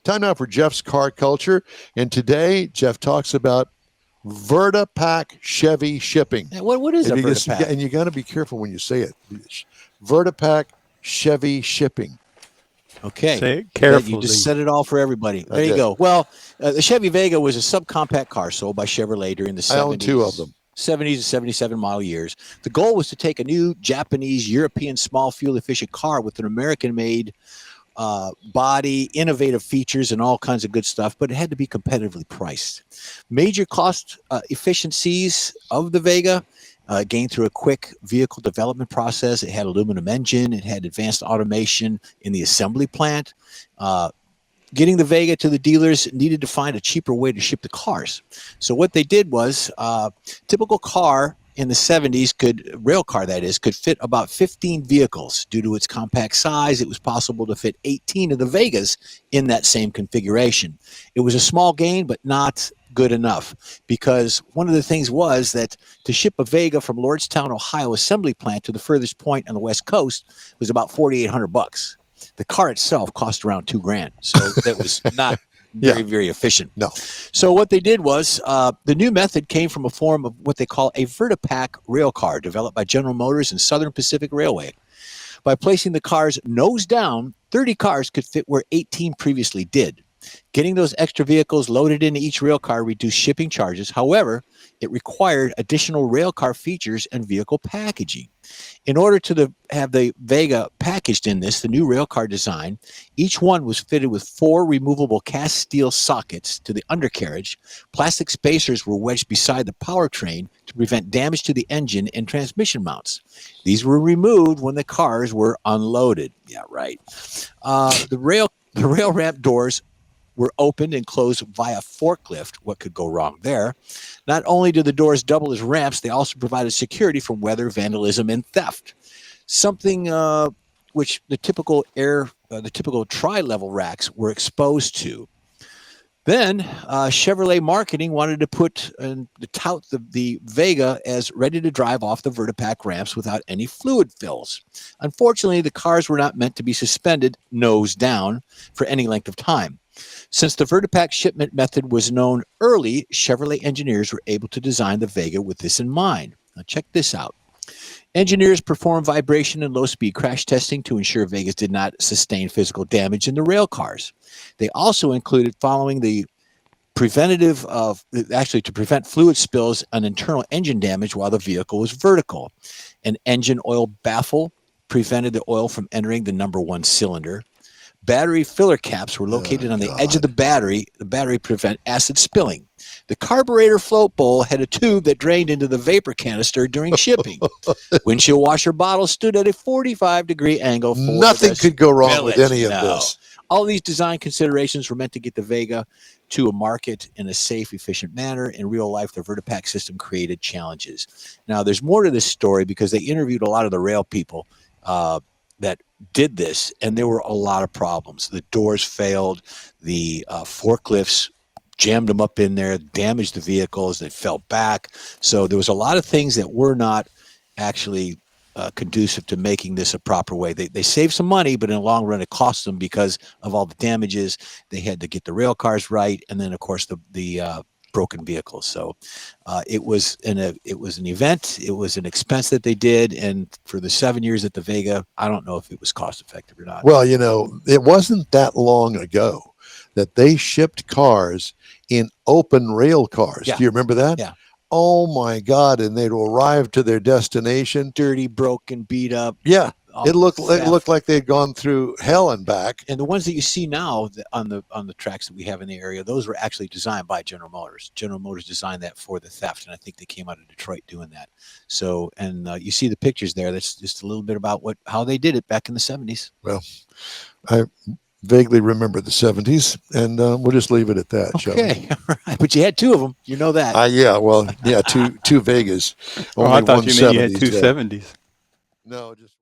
Time now for Jeff's car culture. And today, Jeff talks about VertiPak Chevy shipping. What is a VertiPak? And you got to be careful when you say it. VertiPak Chevy shipping. Okay. Say it carefully. You just said it all for everybody. There you go. Well, the Chevy Vega was a subcompact car sold by Chevrolet during the 70s. I own two of them. 70s and 77 model years. The goal was to take a new Japanese, European small fuel efficient car with an American-made body, innovative features, and all kinds of good stuff, but it had to be competitively priced. Major cost efficiencies of the Vega gained through a quick vehicle development process. It had aluminum engine. It had advanced automation in the assembly plant. Getting the Vega to the dealers needed to find a cheaper way to ship the cars. So what they did was, typical car in the 70s rail car that is, could fit about 15 vehicles. Due to its compact size, it was possible to fit 18 of the Vegas in that same configuration. It was a small gain, but not good enough, because one of the things was that to ship a Vega from Lordstown, Ohio assembly plant to the furthest point on the West Coast was about $4,800. The car itself cost around $2,000, so that was not very efficient. No. So what they did was the new method came from a form of what they call a VertiPak rail car, developed by General Motors and Southern Pacific Railway. By placing the cars nose down, 30 cars could fit where 18 previously did. Getting those extra vehicles loaded into each rail car reduced shipping charges. However, it required additional rail car features and vehicle packaging. In order to have the Vega packaged in the new rail car design, each one was fitted with 4 removable cast steel sockets to the undercarriage. Plastic spacers were wedged beside the powertrain to prevent damage to the engine and transmission mounts. These were removed when the cars were unloaded. Yeah, right. The rail ramp doors were opened and closed via forklift. What could go wrong there? Not only did the doors double as ramps, they also provided security from weather, vandalism, and theft. Something which the typical tri-level racks were exposed to. Then Chevrolet marketing wanted to tout the Vega as ready to drive off the VertiPak ramps without any fluid fills. Unfortunately, the cars were not meant to be suspended nose down for any length of time. Since the VertiPak shipment method was known early, Chevrolet engineers were able to design the Vega with this in mind. Now check this out. Engineers performed vibration and low-speed crash testing to ensure Vegas did not sustain physical damage in the rail cars. They also included following the to prevent fluid spills and internal engine damage while the vehicle was vertical. An engine oil baffle prevented the oil from entering the number 1 cylinder. Battery filler caps were located on the edge of the battery prevent acid spilling. The carburetor float bowl had a tube that drained into the vapor canister during shipping. Windshield washer bottles stood at a 45-degree angle. Nothing could go wrong with any of this. All these design considerations were meant to get the Vega to a market in a safe, efficient manner. In real life, the VertiPak system created challenges. Now, there's more to this story because they interviewed a lot of the rail people that did this, and there were a lot of problems. The doors failed, the forklifts jammed them up in there, damaged the vehicles, they fell back. So there was a lot of things that were not actually conducive to making this a proper way. They saved some money, but in the long run, it cost them because of all the damages. They had to get the rail cars right, and then, of course, the broken vehicles. So it was an event. It was an expense that they did, and for the 7 years at the Vega, I don't know if it was cost effective or not. Well, it wasn't that long ago that they shipped cars in open rail cars. Yeah. Do you remember that? Yeah. Oh my God! And they'd arrive to their destination, dirty, broken, beat up. Yeah. It looked like they'd gone through hell and back. And the ones that you see now on the tracks that we have in the area, those were actually designed by General Motors. General Motors designed that for the theft, and I think they came out of Detroit doing that. So, and you see the pictures there. That's just a little bit about how they did it back in the 70s. Well, I vaguely remember the 70s, and we'll just leave it at that. Okay, all right. But you had 2 of them. You know that. Yeah, two Vegas. Oh, I thought you meant you had 2 70s. No, just.